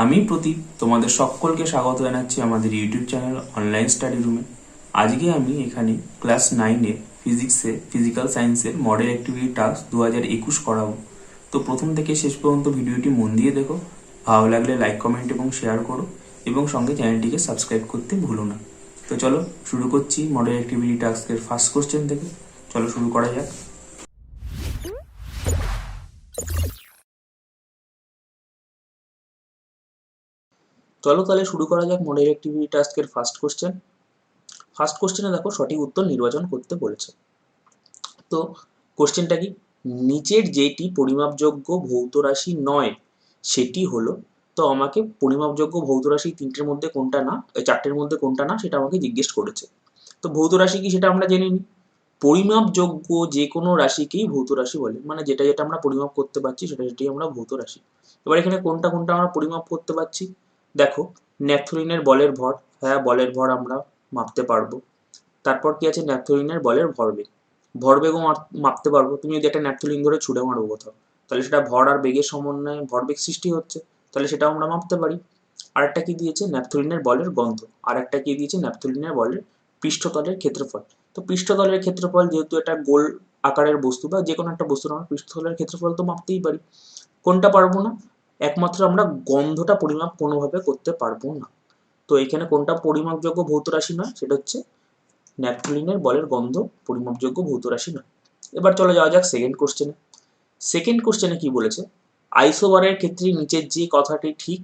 আমি প্রদীপ তোমাদের সকলকে স্বাগত জানাচ্ছি আমাদের ইউটিউব চ্যানেল অনলাইন স্টাডি রুমে। আজকে আমি এখানে ক্লাস 9-এ ফিজিক্যাল সায়েন্সের মডেল অ্যাক্টিভিটি টাস্ক 2021 করাবো। তো প্রথম থেকে শেষ পর্যন্ত ভিডিওটি মন দিয়ে দেখো, ভালো লাগলে লাইক কমেন্ট এবং শেয়ার করো এবং সঙ্গে চ্যানেলটিকে সাবস্ক্রাইব করতে ভুলো না। তো চলো শুরু করছি মডেল অ্যাক্টিভিটি টাস্কের ফার্স্ট কোশ্চেন থেকে। চলো শুরু করা যাক। চলো তাহলে শুরু করা যাক মডেল অ্যাক্টিভিটি টাস্কের ফার্স্ট কোশ্চেনে দেখো সঠিক উত্তর নির্বাচন করতে বলেছে। তো কোশ্চেনটা কি, নিচের যেটি পরিমাপযোগ্য ভৌত রাশি নয় সেটি হলো, তো আমাকে পরিমাপযোগ্য ভৌত রাশি তিনটের মধ্যে কোনটা না, চারটের মধ্যে কোনটা না সেটা আমাকে জিজ্ঞেস করেছে। তো ভৌত রাশি কি সেটা আমরা জেনে নিই। পরিমাপযোগ্য যে কোনো রাশিকেই ভৌত রাশি বলে, মানে যেটা যেটা আমরা পরিমাপ করতে পারছি সেটাই আমরা ভৌত রাশি। এবার এখানে কোনটা কোনটা আমরা পরিমাপ করতে পারছি, দেখো ন্যাপথলিনের বলের ভর, হ্যাঁ বলের ভর আমরা মাপতে পারবো। তারপর কি আছে, ন্যাপথলিনের বলের ভরবেগ, ভরবেগও মাপতে পারবো। তুমি যদি একটা ন্যাপথলিন ধরে ছুঁড়ে মারো কোথাও, তাহলে সেটা ভর আর বেগের সমন্বয়ে ভরবেগ সৃষ্টি হচ্ছে, তাহলে সেটাও আমরা মাপতে পারি। আরেকটা কি দিয়েছে, ন্যাপথলিনের বলের গন্ধ। আর একটা কি দিয়েছে, ন্যাপথলিনের বলের পৃষ্ঠতলের ক্ষেত্রফল। তো পৃষ্ঠতলের ক্ষেত্রফল যেহেতু এটা গোল আকারের বস্তু বা যে কোনো একটা বস্তুর আমরা পৃষ্ঠতলের ক্ষেত্রফল তো মাপতেই পারি। কোনটা পারবো না, একমাত্র আমরা গন্ধটা পরিমাপ কোনোভাবে করতে পারবো না। তো এখানে কোনটা পরিমাপযোগ্য ভৌত রাশি নয়, সেটা হচ্ছে ন্যাপথলিনের বলের গন্ধ পরিমাপযোগ্য ভৌত রাশি নয়। এবার চলে যাওয়া যাক সেকেন্ড কোশ্চেনে কি বলেছে, আইসোবারের ক্ষেত্রে নিচের যে কথাটি ঠিক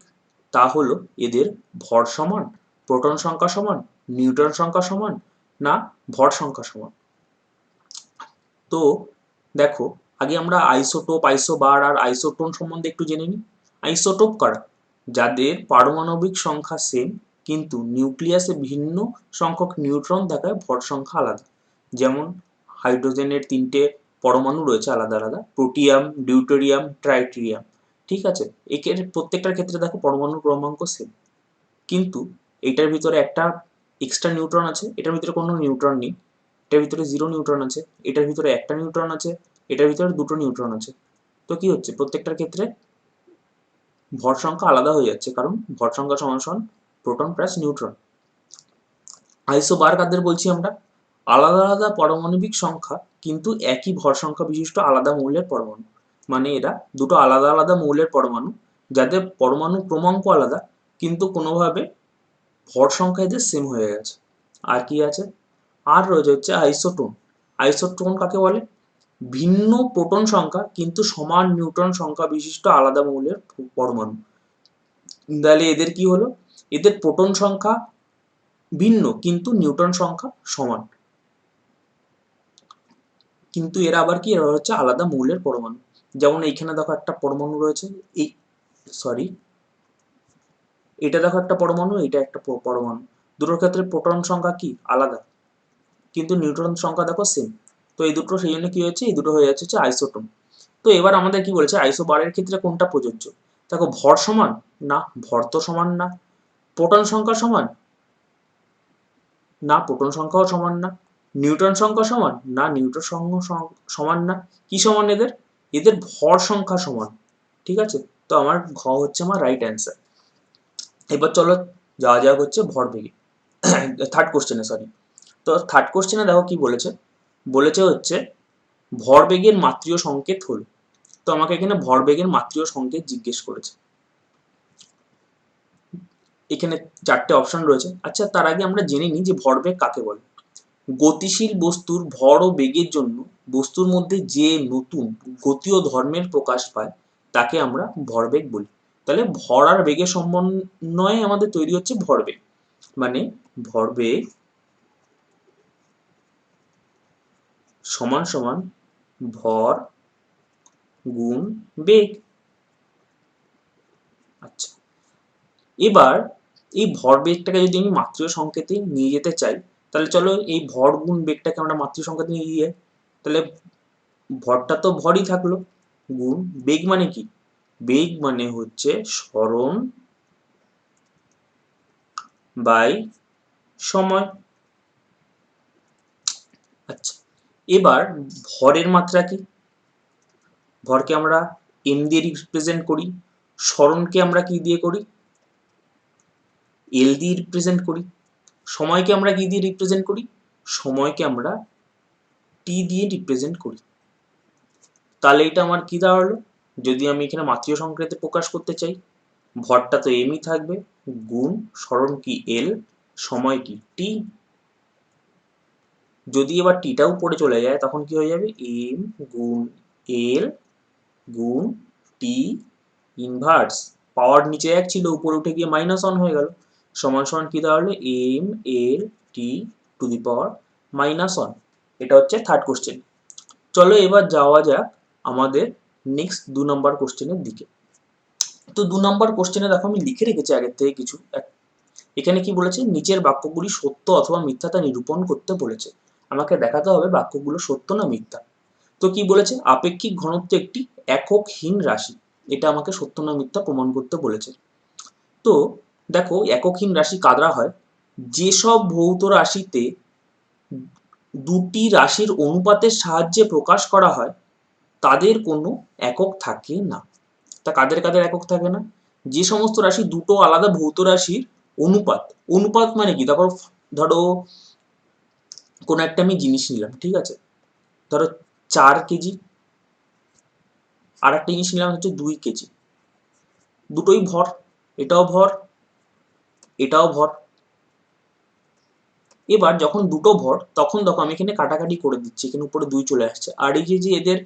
তা হলো এদের ভর সমান, প্রোটন সংখ্যা সমান, নিউট্রন সংখ্যা সমান, না ভর সংখ্যা সমান। তো দেখো আগে আমরা আইসোটোপ, আইসোবার আর আইসোটোন সম্বন্ধে একটু জেনে নিই। আইসোটোপ কারা, যাদের পারমাণবিক সংখ্যা সেম কিন্তু নিউক্লিয়াসে ভিন্ন সংখ্যক নিউট্রন থাকায় ভর সংখ্যা আলাদা। যেমন হাইড্রোজেনের 3টে পরমাণু রয়েছে আলাদা আলাদা, প্রোটিয়াম, ডিউটেরিয়াম, ট্রাইটেরিয়াম। ঠিক আছে, এর প্রত্যেকটার ক্ষেত্রে দেখো পরমাণুর ক্রমাঙ্ক সেম, কিন্তু এটার ভিতরে একটা এক্সট্রা নিউট্রন আছে, এটার ভিতরে কোনো নিউট্রন নেই। এটার ভিতরে 0 নিউট্রন আছে, এটার ভিতরে একটা নিউট্রন আছে, এটার ভিতরে 2টো নিউট্রন আছে। তো কি হচ্ছে, প্রত্যেকটার ক্ষেত্রে ভর সংখ্যা আলাদা হয়ে যাচ্ছে, কারণ ভর সংখ্যা সমান সমান প্রোটন প্লাস নিউট্রন। আইসোবার কাদের বলছি আমরা, আলাদা আলাদা পারমাণবিক সংখ্যা কিন্তু একই ভর সংখ্যা বিশিষ্ট আলাদা মৌলের পরমাণু। মানে এরা দুটো আলাদা আলাদা মৌলের পরমাণু, যাদের পরমাণু ক্রমাঙ্ক আলাদা কিন্তু কোনোভাবে ভর সংখ্যা এদের সেম হয়ে গেছে। আর কি আছে, আর রয়েছে হচ্ছে আইসোটোন। আইসোটোন কাকে বলে, ভিন্ন প্রোটন সংখ্যা কিন্তু সমান নিউট্রন সংখ্যা বিশিষ্ট আলাদা মৌলের পরমাণু। তাহলে এদের কি হলো, এদের প্রোটন সংখ্যা ভিন্ন কিন্তু নিউট্রন সংখ্যা সমান, কিন্তু এরা আবার কি, এরা হচ্ছে আলাদা মৌলের পরমাণু। যেমন এইখানে দেখো একটা পরমাণু রয়েছে, এই সরি এটা দেখো একটা পরমাণু, এটা একটা পরমাণু, দুটোর ক্ষেত্রে প্রোটন সংখ্যা কি আলাদা কিন্তু নিউট্রন সংখ্যা দেখো সেম। তো এই দুটো সেই জন্য কি হয়েছে, এই দুটো হয়ে যাচ্ছে হচ্ছে আইসোটোন। তো এবার আমাদের কি বলেছে, আইসোবারের ক্ষেত্রে কোনটা প্রযোজ্য, দেখো ভর সমান, না ভর তো সমান না। প্রোটন সংখ্যা সমান, না প্রোটন সংখ্যাও সমান না। নিউট্রন সংখ্যা সমান, না নিউট্রন সংখ্যা সমান না। কি সমান এদের, এদের ভর সংখ্যা সমান। ঠিক আছে, তো আমার ঘ হচ্ছে আমার রাইট অ্যান্সার। এবার চলো যাওয়া যাক হচ্ছে ভরবেগে, থার্ড কোশ্চেনে সরি। তো থার্ড কোশ্চেনে দেখো কি বলেছে, বলেছে হচ্ছে ভরবেগের মাত্রিয় সংকেত হলো। তো আমাকে এখানে ভরবেগের মাত্রিয় সংকেত জিজ্ঞেস করেছে। এখানে 4টে অপশন রয়েছে। আচ্ছা তার আগে আমরা জেনে নিই যে ভরবেগ কাকে বলে। গতিশীল বস্তুর ভর ও বেগের জন্য বস্তুর মধ্যে যে নতুন গতীয় ধর্মের প্রকাশ পায় তাকে আমরা ভরবেগ বলি। তাহলে ভর আর বেগের সমন্বয়ে আমাদের তৈরি হচ্ছে ভরবেগ। মানে ভরবেগ সমান সমান ভর গুণ বেগ। আচ্ছা, এবার এই ভরবেগটাকে যদি আমি মাত্রিয় সংকেতে নিয়ে যেতে চাই, তাহলে চলো এই ভর গুণ বেগটাকে আমরা মাত্রিয় সংকেতে নিয়ে যাই। তাহলে ভরটা তো ভরই থাকলো, গুণ বেগ মানে কি, বেগ মানে হচ্ছে সরণ বাই সময়। আচ্ছা, এবার ভরের মাত্রা কি, ভরকে আমরা এম দিয়ে রিপ্রেজেন্ট করি, সরণকে আমরা কি দিয়ে করি, এল দিয়ে রিপ্রেজেন্ট করি, সময়কে আমরা কি দিয়ে রিপ্রেজেন্ট করি, সময়কে আমরা টি দিয়ে রিপ্রেজেন্ট করি। তাহলে এটা আমার কি দাঁড়ালো, যদি আমি এখানে মাত্রিয় সংকেতে প্রকাশ করতে চাই, ভরটা তো এমই থাকবে, গুণ সরণ কি এল, সময় কি টি। যদি এবার টিটা উপরে চলে যায় তখন কি হয়ে যাবে, এম গুণ এল গুণ টি ইনভার্স, পাওয়ার নিচে এক ছিল উপরে উঠে গিয়ে -1 হয়ে গেল, সমান সমান কি দাঁড়ালো, M L T to the পাওয়ার -1। এটা হচ্ছে থার্ড কোশ্চেন। চলো এবার যাওয়া যাক আমাদের নেক্সট 2 নম্বর কোশ্চেনের দিকে। তো 2 নম্বর কোশ্চেনে দেখো আমি লিখে রেখেছি আগের থেকে কিছু। এখানে কি বলেছে, নিচের বাক্যগুলি সত্য অথবা মিথ্যা তা নিরূপণ করতে বলেছে। আমাকে দেখাতে হবে বাক্যগুলো সত্য না মিথ্যা। তো কি বলেছে, আপেক্ষিক ঘনত্ব একটি এককহীন রাশি, এটা আমাকে সত্য না মিথ্যা প্রমাণ করতে বলেছে। তো দেখো এককহীন রাশি কাদরা হয়, যেসব ভৌত রাশিতে দুটি রাশির অনুপাতের সাহায্যে প্রকাশ করা হয় তাদের কোনো একক থাকে না। তা কাদের কাদের একক থাকে না, যে সমস্ত রাশি দুটো আলাদা ভৌত রাশির অনুপাত, অনুপাত মানে কি, তারপর ধরো কোনো একটা আমি জিনিস নিলাম, ঠিক আছে, ধরো 4 কেজি, আর একটা জিনিস নিলাম হচ্ছে 2 কেজি, দুটোই ভর, এটাও ভর এটাও ভর। এবার যখন দুটো ভর তখন দেখো আমি এখানে কাটাকাটি করে দিচ্ছি, এখানে উপরে 2 চলে আসছে, আর এই যে এদের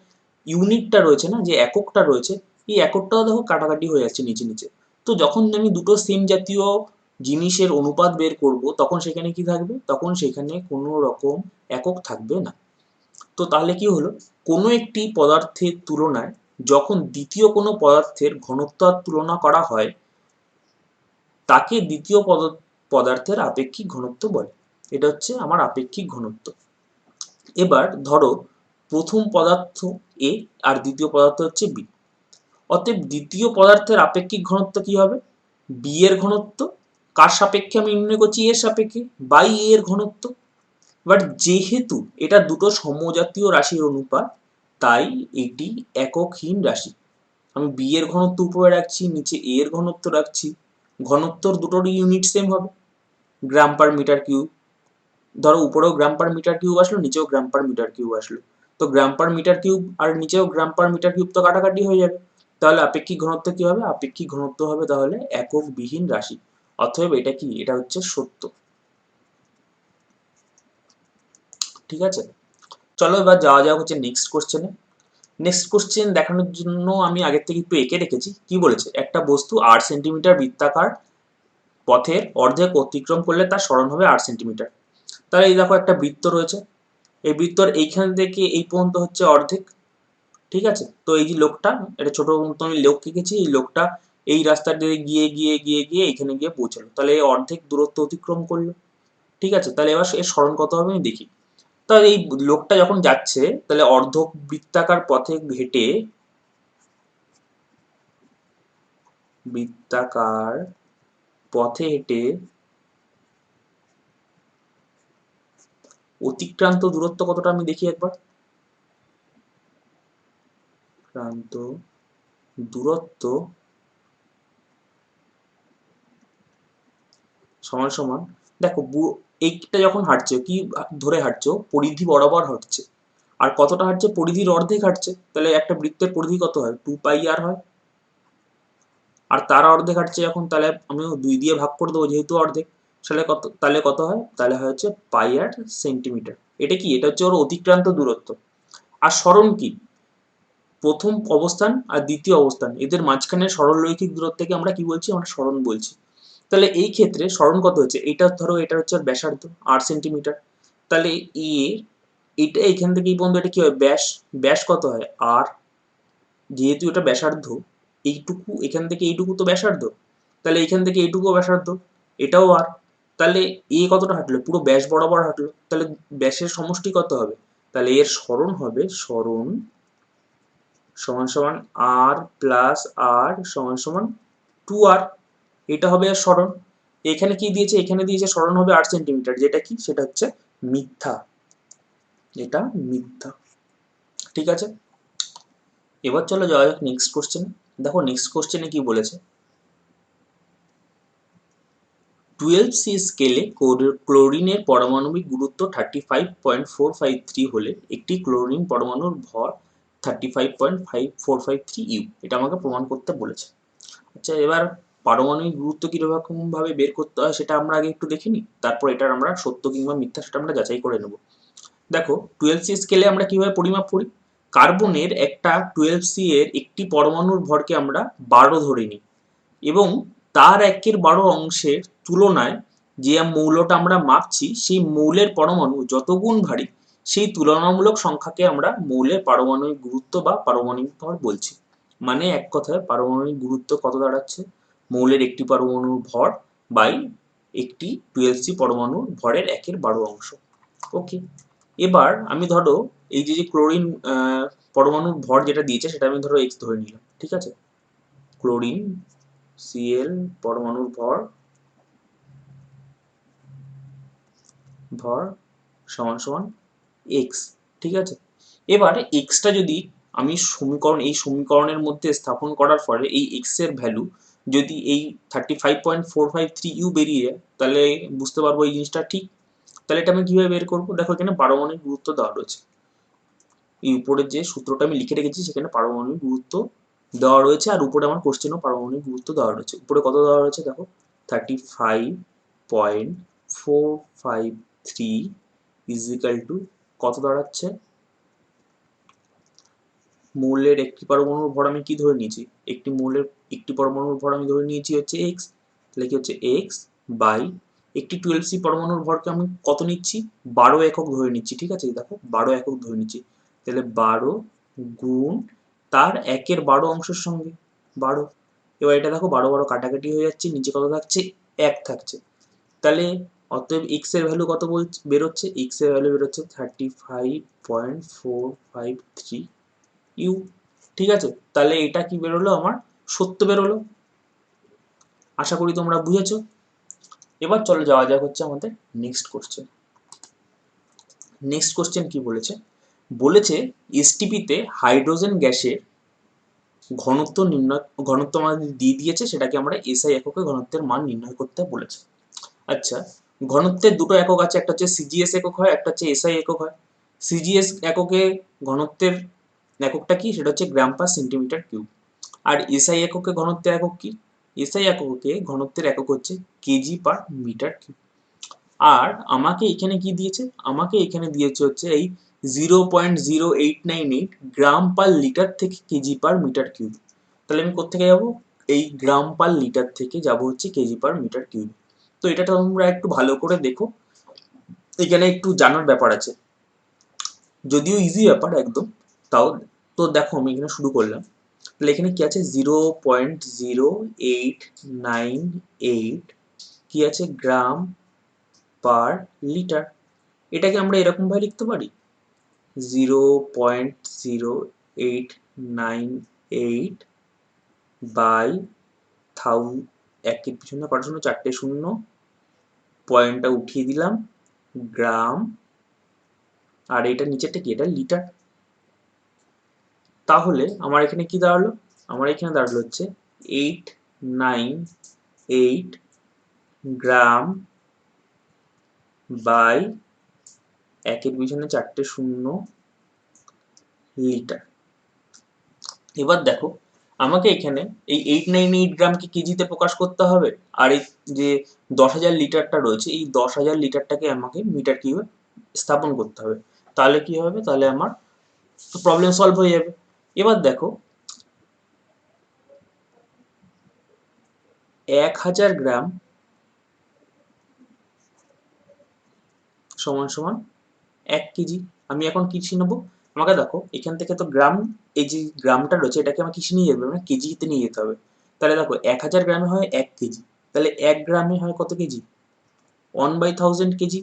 ইউনিটটা রয়েছে না, যে এককটা রয়েছে, এই এককটাও দেখো কাটাকাটি হয়ে যাচ্ছে নিচে নিচে। তো যখন আমি দুটো সেম জাতীয় জিনিসের অনুপাত বের করব তখন সেখানে কি থাকবে, তখন সেখানে কোনো রকম একক থাকবে না। তো তাহলে কি হলো, কোনো একটি পদার্থের তুলনায় যখন দ্বিতীয় কোনো পদার্থের ঘনত্ব তুলনা করা হয় তাকে দ্বিতীয় পদার্থের আপেক্ষিক ঘনত্ব বলে। এটা হচ্ছে আমার আপেক্ষিক ঘনত্ব। এবার ধরো প্রথম পদার্থ এ আর দ্বিতীয় পদার্থ হচ্ছে বি, অতএব দ্বিতীয় পদার্থের আপেক্ষিক ঘনত্ব কি হবে, বি এর ঘনত্ব, কার সাপেক্ষে আমি নির্ণয় করছি, এর সাপেক্ষে, বাই এ এর ঘনত্ব। বাট যেহেতু এটা দুটো সমজাতীয় রাশির অনুপাত তাই এটি এককহীন রাশি। আমি বি এর ঘনত্ব উপরে রাখছি, নিচে এ এর ঘনত্ব রাখছি, ঘনত্বর দুটোরই ইউনিট সেম হবে, গ্রাম পার মিটার কিউব। ধরো উপরেও গ্রাম পার মিটার কিউব আসলো, নিচেও গ্রাম পার মিটার কিউব আসলো, তো গ্রাম পার মিটার কিউব আর নিচেও গ্রাম পার মিটার কিউব তো কাটাকাটি হয়ে যাবে। তাহলে আপেক্ষিক ঘনত্ব কি হবে, আপেক্ষিক ঘনত্ব হবে তাহলে একক বিহীন রাশি। অতএব এটা কি, এটা হচ্ছে সত্য। ঠিক আছে, চলো এবার যাওয়া যাক হচ্ছে নেক্সট কোশ্চেনে। নেক্সট কোশ্চেন দেখানোর জন্য আমি আগের থেকে একটু এঁকে রেখেছি। কি বলেছে, একটা বস্তু 8 সেন্টিমিটার বৃত্তাকার পথের অর্ধেক অতিক্রম করলে তার সরণ হবে 8 সেন্টিমিটার। তাহলে এই দেখো একটা বৃত্ত রয়েছে, এই বৃত্তর এইখান থেকে এই পর্যন্ত হচ্ছে অর্ধেক, ঠিক আছে। তো এই যে লোকটা, এটা ছোট মতো আমি লোক এঁকেছি, এই লোকটা এই রাস্তা দিয়ে গিয়ে গিয়ে গিয়ে গিয়ে এখানে গিয়ে পৌঁছালো, তাহলে এই অর্ধেক দূরত্ব অতিক্রম করলো, ঠিক আছে। তাহলে এবার এর সরণ কত হবে আমি দেখি। তাহলে এই লোকটা যখন যাচ্ছে তাহলে অর্ধ বৃত্তাকার পথে হেঁটে, বৃত্তাকার পথে হেঁটে অতিক্রান্ত দূরত্ব কতটা আমি দেখি একবার, ক্রান্ত দূরত্ব সমান সমান, দেখো এইটা যখন হাঁটছে কি ধরে হাঁটছো, পরিধি বরাবর হাঁটছে, আর কতটা হাঁটছে, পরিধির অর্ধেক হাঁটছে, তাহলে একটা বৃত্তের পরিধি কত হয়, 2πr হয়, আর তার অর্ধেক হাঁটছে যখন, তাহলে আমি 2 দিয়ে ভাগ করে দেবো যেহেতু অর্ধেক, তাহলে কত হয়, তাহলে হয় হচ্ছে πr সেন্টিমিটার। এটা কি, এটা হচ্ছে ওর অতিক্রান্ত দূরত্ব। আর সরণ কি, প্রথম অবস্থান আর দ্বিতীয় অবস্থান এদের মাঝখানে সরলরৈখিক দূরত্বকে আমরা কি বলছি, আমরা সরণ বলছি। তাহলে এই ক্ষেত্রে সরণ কত হচ্ছে, এটা ধরো এটা হচ্ছে ব্যাসার্ধ 8 সেন্টিমিটার, তাহলে এটা এখান থেকে এই পর্যন্ত এটা কি হয়, ব্যাস, ব্যাস কত হয় আর, যেহেতু এটা ব্যাসার্ধ, এইটুকু এখান থেকে এইটুকু তো ব্যাসার্ধ, তাহলে এখান থেকে এইটুকু ব্যাসার্ধ, এটাও আর, তাহলে এ কতটা হাঁটলো, পুরো ব্যাস বরাবর হাঁটলো, তাহলে ব্যাসের সমষ্টি কত হবে, তাহলে এর সরণ হবে, সরণ সমান সমান আর প্লাস আর সমান সমান 2r, এটা হবে এর সরণ। এখানে কি দিয়েছে, এখানে দিয়েছে সরণ হবে 8 সেন্টিমিটার, যেটা কি, সেটা হচ্ছে মিথ্যা, এটা মিথ্যা। ঠিক আছে, এবার চলো যাওয়া যাক নেক্সট কোশ্চেন। দেখো নেক্সট কোশ্চেনে কি বলেছে, 12C স্কেলে ক্লোরিনের পারমাণবিক গুরুত্ব 35.453 হলে একটি ক্লোরিন পরমাণুর ভর 35.453 ইউ। এটা আমাকে প্রমাণ করতে বলেছে। আচ্ছা, এবার পারমাণবিক গুরুত্ব কিরকম ভাবে বের করতে হয় সেটা আমরা আগে একটু দেখে নিই, তারপর এটার আমরা সত্য কিংবা মিথ্যা সেটা আমরা যাচাই করে নেব। দেখো 12C স্কেলে আমরা কিভাবে পরিমাপ করি। কার্বনের একটা 12C এর একটি পরমাণুর ভরকে আমরা 12 ধরে নিই এবং তার 1/12 অংশের তুলনায় যে মৌলটা আমরা মাপছি সেই মৌলের পরমাণু যত গুণ ভারী সেই তুলনামূলক সংখ্যাকে আমরা মৌলের পারমাণবিক গুরুত্ব বা পারমাণবিক ভর বলছি। মানে এক কথায় পারমাণবিক গুরুত্ব কত দাঁড়াচ্ছে, মৌলের একটি পরমাণুর ভর বাই একটি 12C পরমাণুর ভরের 1/12 অংশ। ওকে, এবার আমি ধরো এই যে ক্লোরিন পরমাণুর ভর যেটা দিয়েছে সেটা আমি ধরো এক্স ধরে নিলাম, ঠিক আছে। ক্লোরিন Cl পরমাণুর ভর সমান সমান এক্স, ঠিক আছে। এবার এক্সটা যদি আমি এই সমীকরণের মধ্যে স্থাপন করার ফলে এই এক্স এর ভ্যালু যদি এই 35.453 ইউ বেরিয়ে যায় তাহলে বুঝতে পারবো এই জিনিসটা ঠিক। তাহলে এটা আমি কিভাবে বের করবো, দেখো এখানে পারমাণবিক গুরুত্ব দেওয়া রয়েছে, এই উপরের যে সূত্রটা আমি লিখে রেখেছি সেখানে পারমাণবিক গুরুত্ব দেওয়া রয়েছে, আর উপরে আমার কোশ্চেনও পারমাণবিক গুরুত্ব দেওয়া রয়েছে। উপরে কত দেওয়া রয়েছে দেখো, 35.453 ইজ ইকাল টু কত দাঁড়াচ্ছে, মৌলের একটি পরমাণুর ভর আমি কি ধরে নিয়েছি, একটি পরমাণুর ভর আমি ধরে নিয়েছি হচ্ছে এক্স, তাহলে কি হচ্ছে এক্স বাই একটি 12C পরমাণুর ভরকে আমি কত নিচ্ছি, 12 একক ধরে নিচ্ছি, ঠিক আছে। দেখো 12 একক ধরে নিচ্ছি, তাহলে 12 গুণ তার 1/12 অংশের সঙ্গে 12। এবার এটা দেখো 12 12 কাটাকাটি হয়ে যাচ্ছে, নিচে কত থাকছে, 1 থাকছে। তাহলে অতএব এক্স এর ভ্যালু কত বেরোচ্ছে, এক্স এর ভ্যালু বেরোচ্ছে 35.453 ইউ, ঠিক আছে। তাহলে এটা কি বেরোলো, আমার সত্য বেরোলো। আশা করি তোমরা বুঝেছো। এবার চলো যাওয়া যাক হচ্ছে আমাদের নেক্সট কোশ্চেন। নেক্সট কোশ্চেন কি বলেছে, বলেছে এসটিপিতে হাইড্রোজেন গ্যাসের ঘনত্ব আমাদের দিয়ে দিয়েছে, সেটাকে আমরা এসআই এককে ঘনত্বের মান নির্ণয় করতে বলেছে। আচ্ছা, ঘনত্বের দুটো একক আছে, একটা হচ্ছে সিজিএস একক হয়, একটা হচ্ছে এসআই একক হয়। সিজিএস এককে ঘনত্বের এককটা কি, সেটা হচ্ছে গ্রাম পার সেন্টিমিটার কিউব। আর এসআই এককে ঘনত্বের একক কি, এসআই এককে ঘনত্বের একক হচ্ছে কেজি পার মিটার কিউব। আর আমাকে এখানে কি দিয়েছে, আমাকে এখানে দিয়েছে হচ্ছে এই 0.0898 গ্রাম পার লিটার থেকে কেজি পার মিটার কিউব। তাহলে আমি কোত্থেকে যাবো, এই গ্রাম পার লিটার থেকে যাব হচ্ছে কেজি পার মিটার কিউব। তো এটা তোমরা একটু ভালো করে দেখো, এখানে একটু জানার ব্যাপার আছে, যদিও ইজি ব্যাপার একদম, তাও। তো দেখো আমি এখানে শুরু করলাম, তাহলে এখানে কি আছে 0.0898 কি আছে গ্রাম পার লিটার। এটাকে আমরা এরকম ভাবে লিখতে পারি 0.0898 বাই একের পিছনে কত শূন্য, 4টে শূন্য, পয়েন্টটা উঠিয়ে দিলাম, গ্রাম, আর এটা নিচেরটা কি, এটা লিটার। তাহলে আমার এখানে কি দাঁড়ালো, আমার এখানে দাঁড়ালো হচ্ছে 898 গ্রাম বাই একের পিছনে 4টে শূন্য লিটার। এবার দেখো আমাকে এখানে এই 898 গ্রামকে কেজিতে প্রকাশ করতে হবে, আর এই যে 10,000 লিটারটা রয়েছে এই 10,000 লিটারটাকে আমাকে মিটার কিউবে স্থাপন করতে হবে। তাহলে কি হবে, তাহলে আমার প্রবলেম সলভ হয়ে যাবে। এবার দেখো 1000 গ্রাম সমান সমান 1 কেজি। আমি এখন কিসে নেবো, আমাকে দেখো এখান থেকে তো গ্রাম, এই যে গ্রামটা রয়েছে এটাকে আমার কিসে নিয়ে যেতে হবে, কেজিতে নিয়ে যেতে হবে। তাহলে দেখো 1000 গ্রামে হয় 1 কেজি, তাহলে 1 গ্রামে হয় কত কেজি, 1/1000 কেজি।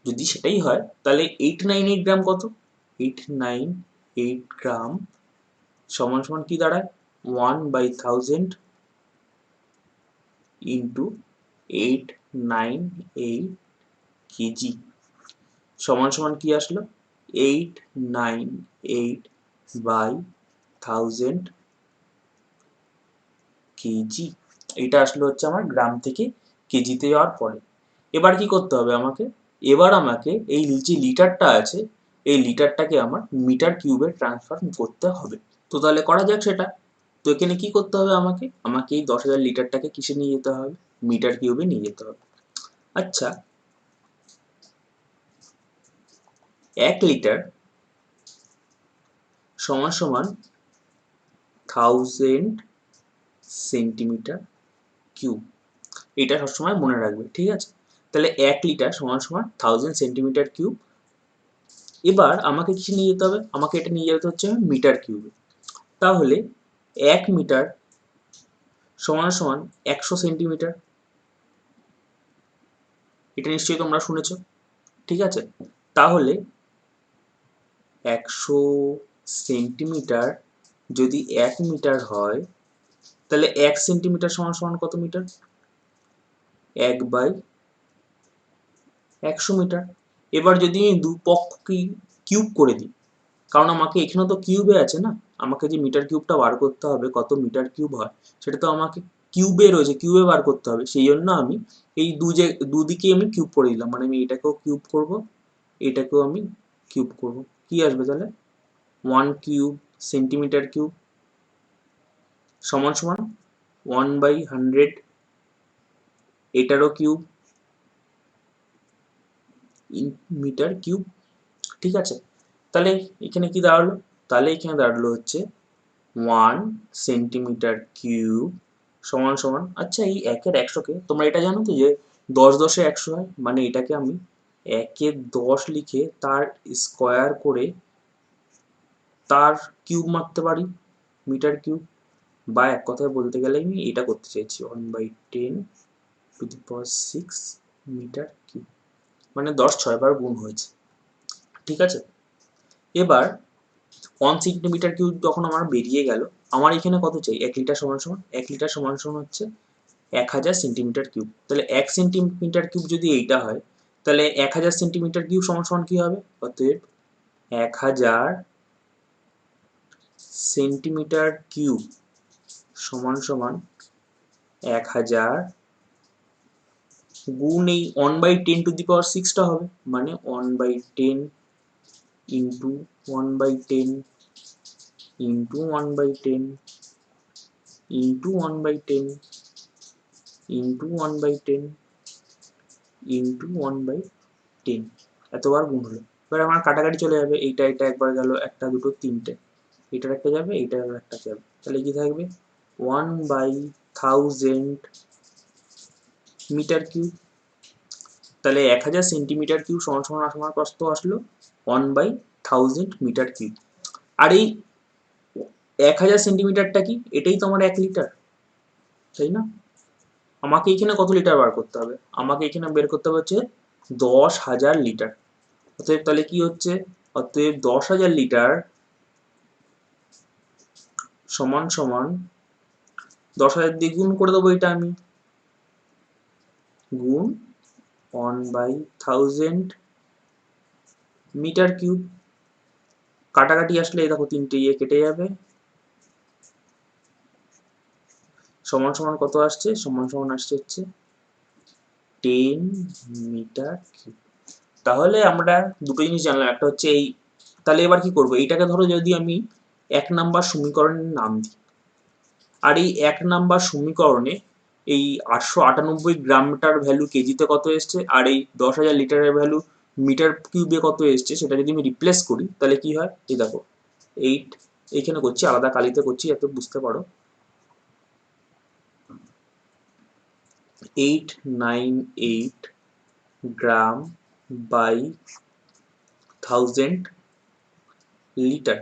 যদি সেটাই হয় তাহলে 898 গ্রাম কত, 898 গ্রাম সমান সমান কি দাঁড়ায়, 1/1000 ইন্টু 898 কেজি সমান সমান কি আসলো, 898 বাই 1000 কেজি। এটা আসলে হচ্ছে আমার গ্রাম থেকে কেজিতে যাওয়ার পরে। এবার কি করতে হবে আমাকে, এবার আমাকে এই যে লিটারটা আছে এই লিটারটাকে আমার মিটার কিউবে ট্রান্সফার করতে হবে। তো তাহলে করা যাক সেটা। তো এখানে কি করতে হবে আমাকে, আমাকে এই 10,000 লিটারটাকে কিসে নিয়ে যেতে হবে, মিটার কিউবে নিয়ে যেতে হবে। আচ্ছা, 1 লিটার সমান সমান 1000 সেন্টিমিটার কিউব, এটা সবসময় মনে রাখবে, ঠিক আছে? তাহলে 1 লিটার সমান সমান 1000 সেন্টিমিটার কিউব। এবার আমাকে কিসে নিয়ে যেতে হবে, আমাকে এটা নিয়ে যেতে হচ্ছে মিটার কিউবে। তাহলে 1 মিটার সমান সমান 100 সেন্টিমিটার, এটা নিশ্চয়ই তোমরা শুনেছো, ঠিক আছে? তাহলে 100 সেন্টিমিটার যদি 1 মিটার হয়, তাহলে 1 সেন্টিমিটার সমান সমান কত মিটার, 1/100 মিটার। এবার যদি আমি দুপক্ষকে কিউব করে দিই, কারণ আমাকে এখানে তো কিউবে আছে না, আমাকে যে মিটার কিউবটা বার করতে হবে কত মিটার কিউব হয় সেটা তো আমাকে কিউবে রয়েছে, কিউবে বার করতে হবে। সেই জন্য আমি এই দুদিকে আমি কিউব করে দিলাম, মানে আমি এটাকেও কিউব করব, এটাকেও আমি কিউব করব। কি আসবে তাহলে, 1 কিউব সেন্টিমিটার কিউব সমান সমান 1/100, এটারও কিউব মিটার কিউব, ঠিক আছে? তাহলে এখানে কি দাঁড়ালো, তাহলে এখানে দাঁড়ালো হচ্ছে 1 সেন্টিমিটার কিউব সমান সমান, আচ্ছা এই 1-এর 100-কে তোমরা এটা জানো তো যে 10 100 হয়, মানে এটাকে আমি 1-এর 10 লিখে তার স্কোয়ার করে তার কিউব মারতে পারি, মিটার কিউব। বা এক কথায় বলতে গেলে আমি এটা করতে চাইছি 1/10⁶ মিটার কিউব, মানে 10 6 বার গুণ হয়েছে, ঠিক আছে? এবার 1 সেন্টিমিটার কিউব যখন আমার বেরিয়ে গেল, আমার এখানে কত চাই, 1 লিটার সমান সমান, 1 লিটার সমান সমান হচ্ছে 1000 সেন্টিমিটার কিউব। তাহলে 1 সেন্টিমিটার কিউব যদি এইটা হয়, তাহলে 1000 সেন্টিমিটার কিউব সমান সমান কি হবে, অতএব 1000 সেন্টিমিটার কিউব সমান সমান 1000 গুণ এই 1/10⁶ হবে, মানে 1/10 into 1/10 into 1/10 into 1/10 into 1/10 into 1/10, এতবার গুণ হলো। এবার আমার কাটাকাটি চলে যাবে, এইটা এটা একবার গেল, একটা দুটো তিনটে, এটার একটা যাবে, এইটার একটা যাবে, তাহলে কি থাকবে 1/1000 মিটার কিউব। তাহলে 1000 সেন্টিমিটার কিউব সমান সমান আমার কত আসলো, 1/1000 মিটার কিউব। আর এই 1000 সেন্টিমিটারটা কি, এটাই তো আমার 1 লিটার, তাই না? আমাকে এখানে কত লিটার বার করতে হবে, আমাকে এখানে বের করতে হবে হচ্ছে 10,000 লিটার। অতএব তাহলে কি হচ্ছে, অতএব 10,000 লিটার সমান সমান 10,000 দিয়ে গুণ করে দেবো, এটা আমি গুণ 1/1000 মিটার কিউব। কাটাকাটি আসলে এই দেখো তিনটে ইয়ে কেটে যাবে, সমান সমান কত আসছে, সমান সমান আসছে হচ্ছে 10 মিটার কিউব। তাহলে আমরা দুটো জিনিস জানলাম, একটা হচ্ছে এই, তাহলে এবার কি করবো, এইটাকে ধরো যদি আমি 1 নাম্বার সমীকরণের নাম দিই, আর এই 1 নাম্বার সমীকরণে এই 898 গ্রামটার ভ্যালু কেজিতে কত এসছে, আর এই 10,000 লিটারের ভ্যালু মিটার কিউবে কত এসছে, সেটা যদি আমি রিপ্লেস করি তাহলে কি হয়, এই দেখো 8, এইখানে করছি আলাদা কালিতে করছি যাতে বুঝতে পারো, 898 গ্রাম বাই 1000 লিটার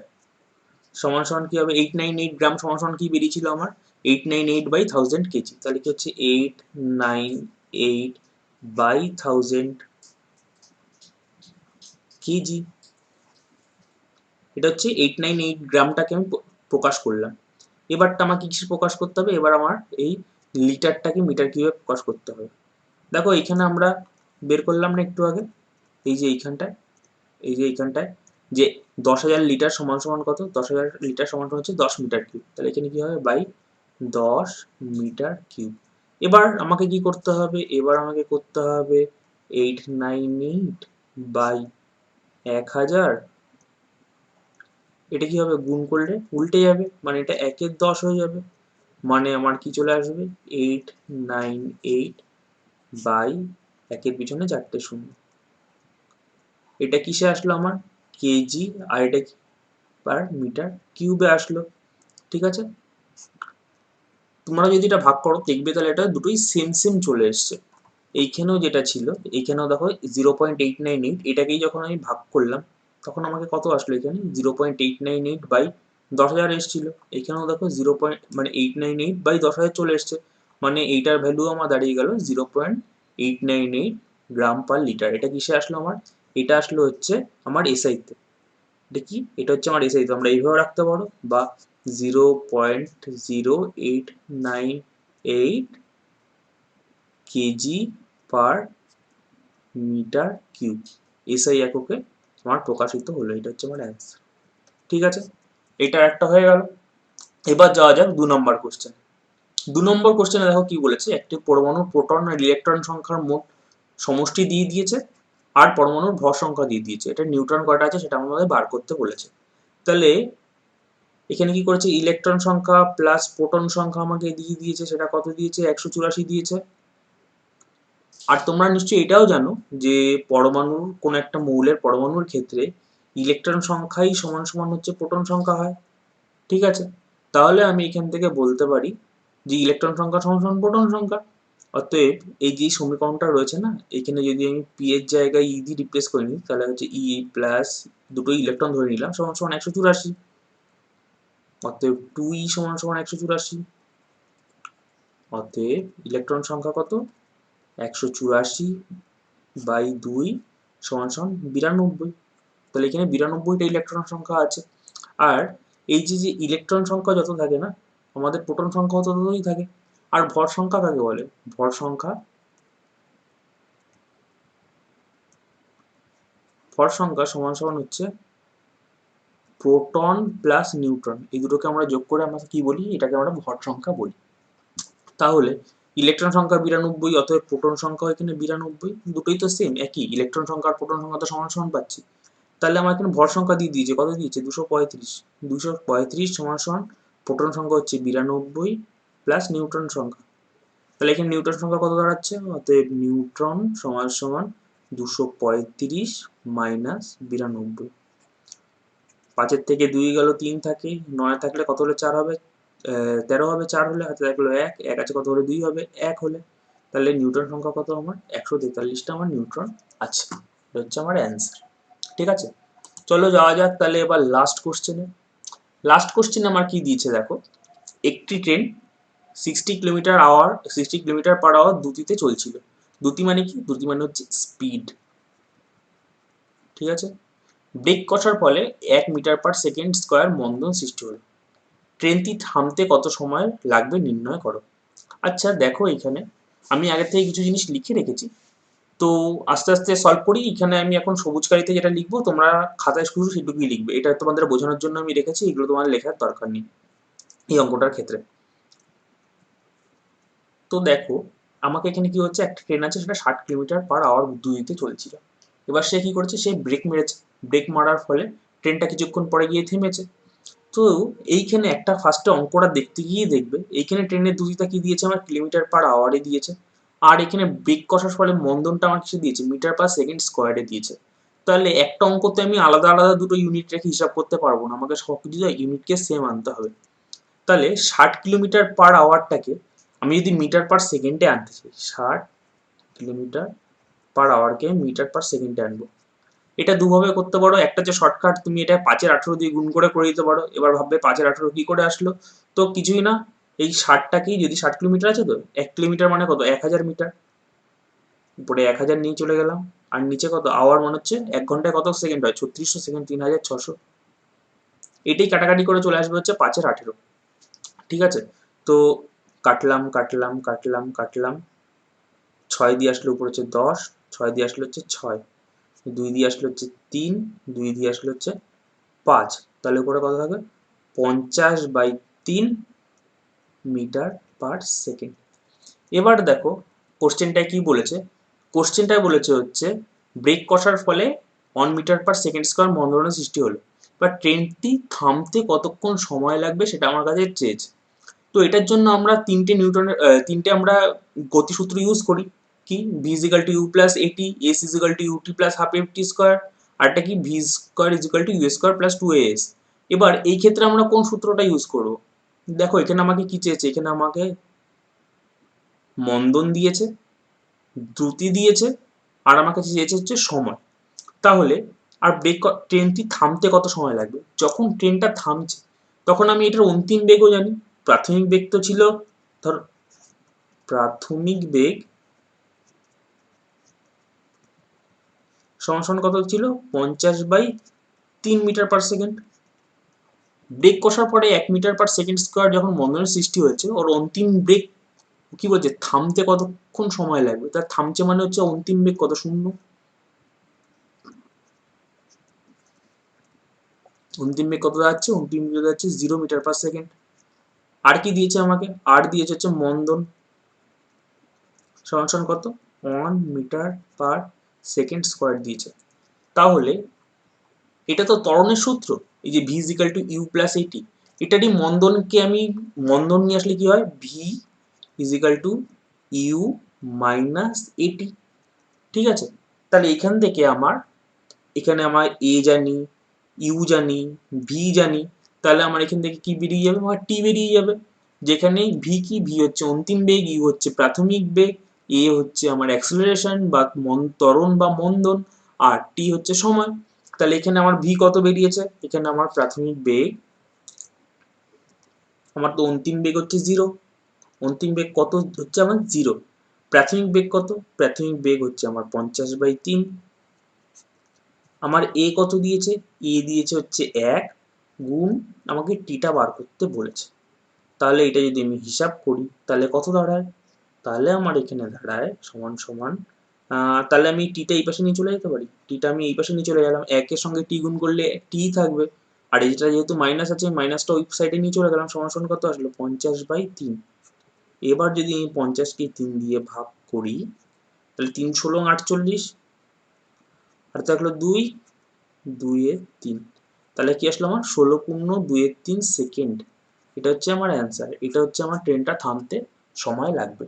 সমান সমান কি হবে, 898 গ্রাম সমান সমান কি বেরিয়েছিল আমার, 898/1000 কেজি। তাহলে কি হচ্ছে 898/1000 কেজি, এটা হচ্ছে 898 গ্রামটাকে আমি প্রকাশ করলাম। এবারটা আমাকে কিসে প্রকাশ করতে হবে, এবার আমার এই লিটারটাকে মিটার কিউবে প্রকাশ করতে হবে। দেখো এখানে আমরা বের করলাম না একটু আগে, এই যে এইখানটায়, এই যে এইখানটায় যে 10,000 লিটার সমান সমান কত, 10,000 লিটার সমান সমান হচ্ছে 10 মিটার কিউব। তাহলে এখানে কি হবে, বাই 10 মিটার কিউব। এবার আমাকে কি করতে হবে, এবার আমাকে করতে হবে 898 বাই 1000, এটা কি হবে গুণ করলে উল্টে যাবে, মানে এটা 1-এর 10 হয়ে যাবে, মানে আমার কি চলে আসবে 898 বাই 1-এর পিছনে 4টে শূন্য। এটা কিসে আসলো আমার কেজি, আর এটা পার মিটার কিউবে আসলো। ঠিক আছে, তোমরা যদি এটা ভাগ করো দেখবে তাহলে এটা দুটোই সেম সেম চলে এসছে। এইখানেও যেটা ছিল এইখানেও দেখো 0.898, এটাকেই যখন আমি ভাগ করলাম তখন আমাকে কত আসলো, এখানে 0.898 বাই 10,000 এসেছিল। এখানেও দেখো 898 বাই 10,000 চলে এসছে, মানে এইটার ভ্যালু আমার দাঁড়িয়ে গেল 0.898 গ্রাম পার লিটার। এটা কিসে আসলো আমার, এটা আসলো হচ্ছে আমার এসআইতে। এটা কি, এটা হচ্ছে আমার এসআই, তোমরা এইভাবে রাখতে পারো, বা 0.0898 KG per metre cube SI এককে আমার প্রকাশিত হলো। এটা হচ্ছে আমার অ্যান্সার। ঠিক আছে, এটা একটা হয়ে গেল। এবার যাওয়া যাক 2 নম্বর কোশ্চেন। 2 নম্বর কোশ্চেনে দেখো কি বলেছে, একটি পরমাণুর প্রোটন আর ইলেকট্রন সংখ্যার মোট সমষ্টি দিয়ে দিয়েছে আর পরমাণুর ভর সংখ্যা দিয়ে দিয়েছে, এটা নিউট্রন কয়টা আছে সেটা আমাদের বার করতে বলেছে। তাহলে এখানে কি করেছে, ইলেকট্রন সংখ্যা প্লাস প্রোটন সংখ্যা আমাকে দিয়ে দিয়েছে, সেটা কত দিয়েছে 184 দিয়েছে। আর তোমরা নিশ্চয়ই এটাও জানো যে পরমাণুর কোন একটা মৌলের পরমাণুর ক্ষেত্রে ইলেকট্রন সংখ্যাই সমান সমান হচ্ছে প্রোটন সংখ্যা হয়। ঠিক আছে, তাহলে আমি এখান থেকে বলতে পারি যে ইলেকট্রন সংখ্যা সমান সমান প্রোটন সংখ্যা। অতএব এই যে সমীকরণটা রয়েছে না, এখানে যদি আমি পি এর জায়গায় ই দিয়ে রিপ্লেস করে নিই তাহলে হচ্ছে ই প্লাস দুটো ইলেকট্রন ধরে নিলাম সমান সমান 184। অতএব 2e সমান সমান 184। অতএব ইলেকট্রন সংখ্যা কত, 184 বাই 2 সমান সমান 92। তাহলে এখানে 92টা ইলেকট্রন সংখ্যা আছে। আর এই যে যে ইলেকট্রন সংখ্যা যত থাকে না, আমাদের প্রোটন সংখ্যা ততই থাকে। আর ভর সংখ্যা কাকে বলে, ভর সংখ্যা সমান সমান হচ্ছে প্রোটন প্লাস নিউট্রন, এই দুটোকে আমরা যোগ করে আমরা কি বলি, এটাকে আমরা ভর সংখ্যা বলি। তাহলে ইলেকট্রন সংখ্যা 92, অতএব প্রোটন সংখ্যা এখানে 92, দুটোই তো সেম একই, ইলেকট্রন সংখ্যা আর প্রোটন সংখ্যা তো সমান সমান পাচ্ছি। তাহলে আমার এখানে ভর সংখ্যা দিয়ে দিয়েছে, কত দিয়েছে 235। 235 সমান সমান প্রোটন সংখ্যা হচ্ছে 92 প্লাস নিউট্রন সংখ্যা। তাহলে এখানে নিউট্রন সংখ্যা কত দাঁড়াচ্ছে, অতএব নিউট্রন সমান সমান 235 মাইনাস 92। 5-এর থেকে 2 গেল 3 থাকে, 9 থাকলে কত হলে 4 হবে, 13 হবে, 4 হলে হাতে থাকলো 1, 1 আছে কত হলে 2 হবে, 1 হলে। তাহলে নিউট্রন সংখ্যা কত আমার 143টা আমার নিউট্রন আছে। এটা হচ্ছে আমার অ্যান্সার। ঠিক আছে, চলো যাওয়া যাক তাহলে এবার লাস্ট কোশ্চেনে। লাস্ট কোশ্চেনে আমার কি দিয়েছে দেখো, একটি ট্রেন 60 কিলোমিটার পার আওয়ার দ্রুতিতে চলছিল। দ্রুতি মানে কি, দ্রুতি মানে হচ্ছে স্পিড। ঠিক আছে, ব্রেক কষার ফলে 1 মিটার পার সেকেন্ড স্কোয়ার মন্দন সৃষ্টি হলো। ট্রেনটি থামতে কত সময় লাগবে নির্ণয় করো। আচ্ছা দেখো, এখানে আমি আগে থেকে কিছু জিনিস লিখে রেখেছি, তো আস্তে আস্তে সলভ করি। এখানে আমি এখন সবুজ কালিতে যেটা লিখবো তোমরা খাতায় শুধু সেটুকুই লিখবে, এটা তোমাদের বোঝানোর জন্য আমি রেখেছি, এগুলো তোমার লেখার দরকার নেই এই অঙ্কটার ক্ষেত্রে। তো দেখো আমাকে এখানে কি হচ্ছে, একটা ট্রেন আছে সেটা 60 কিলোমিটার পার আওয়ার গতিতে চলছিল। এবার সে কি করেছে, সে ব্রেক মেরেছে, ব্রেক মারার ফলে ট্রেনটা কিছুক্ষণ পরে গিয়ে থেমেছে। তো এইখানে একটা ফার্স্টে অঙ্কটা দেখতে গিয়ে দেখবে এইখানে ট্রেনের দ্রুতিটা কি দিয়েছে, আমার কিলোমিটার পার আওয়ারে দিয়েছে। আর এখানে ব্রেক কষার ফলে মন্দনটা আমার কিসে দিয়েছে, মিটার পার সেকেন্ড স্কোয়ারে দিয়েছে। তাহলে একটা অঙ্কতে আমি আলাদা আলাদা দুটো ইউনিট রেখে হিসাব করতে পারবো না, আমাকে সব কিছু ইউনিটকে সেম আনতে হবে। তাহলে 60 কিলোমিটার পার আওয়ারটাকে আমি যদি মিটার পার সেকেন্ডে আনতে চাই, 60 কিলোমিটার পার আওয়ারকে মিটার পার সেকেন্ডে আনবো। এটা দুভাবে করতে পারো, একটা যে শর্টকাট, তুমি এটা 5-18 দিয়ে গুণ করে দিতে পারো। এবার ভাববে 5-18 কি করে আসলো, তো কিছুই না, এই 60টাকেই, যদি 60 কিলোমিটার আছে তো 1 কিলোমিটার মানে কত 1000 মিটার, উপরে 1000 নিয়ে চলে গেলাম, আর নিচে কত আওয়ার মানে হচ্ছে 1 ঘন্টায় কত সেকেন্ড হয় 3600 সেকেন্ড, 3600। এটাই কাটাকাটি করে চলে আসবে হচ্ছে 5-18। ঠিক আছে, তো কাটলাম কাটলাম কাটলাম কাটলাম, 6 দিয়ে আসলে উপরে হচ্ছে 10, 6 দিয়ে আসলে হচ্ছে 6, 2 দিয়ে আসলে হচ্ছে 3, 2 দিয়ে আসলে হচ্ছে 5, তাহলে উপরে কত থাকবে 50/3 মিটার পার সেকেন্ড। এবার দেখো কোশ্চেনটায় কি বলেছে, কোশ্চেনটায় বলেছে হচ্ছে ব্রেক কষার ফলে 1 মিটার পার সেকেন্ড স্কোয়ার মন্দনের সৃষ্টি হলো, এবার ট্রেনটি থামতে কতক্ষণ সময় লাগবে সেটা আমার কাছে চেয়েছে। তো এটার জন্য আমরা তিনটে আমরা গতিসূত্র ইউজ করি। কি, v equal to you plus at, s equal to ut plus half f t square, আরটা কি v square equal to u square plus 2as। এবার এই ক্ষেত্রে আমরা কোন সূত্রটা ইউজ করব? দেখো এখানে আমাকে কি চেয়েছে, এখানে আমাকে মন্দন দিয়েছে, দ্রুতি দিয়েছে, আর আমাকে চেয়েছে হচ্ছে সময়। তাহলে আর ট্রেনটি থামতে কত সময় লাগবে? যখন ট্রেনটা থামছে তখন আমি এটার অন্তিম বেগও জানি। প্রাথমিক বেগ তো ছিল, ধর প্রাথমিক বেগ সমান কত ছিল, 50/3 মিটার পার সেকেন্ড। ব্রেক কষার পরে 1 মিটার পার সেকেন্ড স্কোয়ার যখন মন্দনের সৃষ্টি হয়েছে, ওর অন্তিম ব্রেক কি বলছে, থামতে কতক্ষণ সময় লাগবে, তার থামছে মানে হচ্ছে অন্তিম বেগ কত, 0। অন্তিম বেগ কত যাচ্ছে, অন্তিম বেগ যাচ্ছে 0 মিটার পার সেকেন্ড। আর কি দিয়েছে আমাকে, আর দিয়েছে হচ্ছে মন্দন সমান কত, 1 মিটার পার সেকেন্ড স্কোয়ার দিয়েছে। তাহলে এটা তো ত্বরণের সূত্র, এই যে V equal to you plus A T, এটারই মন্দনকে আমি মন্দন নিয়ে আসলে কি হয়, V equal to U minus A T. ঠিক আছে, তাহলে এখান থেকে এখানে আমার এ জানি, ইউ জানি, ভি জানি, তাহলে আমার এখান থেকে কি বেরিয়ে যাবে, আমার টি বেরিয়ে যাবে। যেখানে ভি কি, ভি হচ্ছে অন্তিম বেগ, ইউ হচ্ছে প্রাথমিক বেগ, এ হচ্ছে আমার অ্যাক্সেলারেশন বা ত্বরণ বা মন্দন, আর টি হচ্ছে সময়। তাহলে এখানে আমার ভি কত বেরিয়েছে, এখানে আমার প্রাথমিক বেগ, আমার তো অন্তিম বেগ হচ্ছে 0, অন্তিম বেগ কত হচ্ছে আমার 0, প্রাথমিক বেগ কত, প্রাথমিক বেগ হচ্ছে আমার 50/3। আমার এ কত দিয়েছে, এ দিয়েছে হচ্ছে 1 গুণ, আমাকে টিটা বার করতে বলেছে। তাহলে এটা যদি আমি হিসাব করি তাহলে কত দাঁড়ায়, তাহলে আমার এখানে দাঁড়ায় সমান সমান, তাহলে আমি টিটা এই পাশে নিয়ে চলে যেতে পারি, টিটা আমি এই পাশে নিয়ে চলে গেলাম, 1 এর সঙ্গে টি গুণ করলে টি থাকবে, আর এটা যেহেতু মাইনাস আছে মাইনাসটা ওই সাইডে নিয়ে চলে গেলাম, সমান সমান কত আসলো, 50/3। এবার যদি আমি 50কে 3 দিয়ে ভাগ করি তাহলে 3 ষোলো 48, আর থাকলো 2, 2/3, তাহলে কি আসলো আমার 16.2/3 সেকেন্ড। এটা হচ্ছে আমার অ্যান্সার, এটা হচ্ছে আমার ট্রেনটা থামতে সময় লাগবে।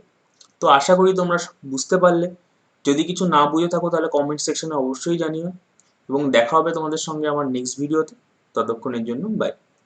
তো আশা করি তোমরা বুঝতে পারলে। যদি কিছু না বুঝে থাকো তাহলে কমেন্ট সেকশনে অবশ্যই জানিও, এবং দেখা হবে তোমাদের সঙ্গে আমার নেক্সট ভিডিওতে। ততক্ষণের জন্য বাই।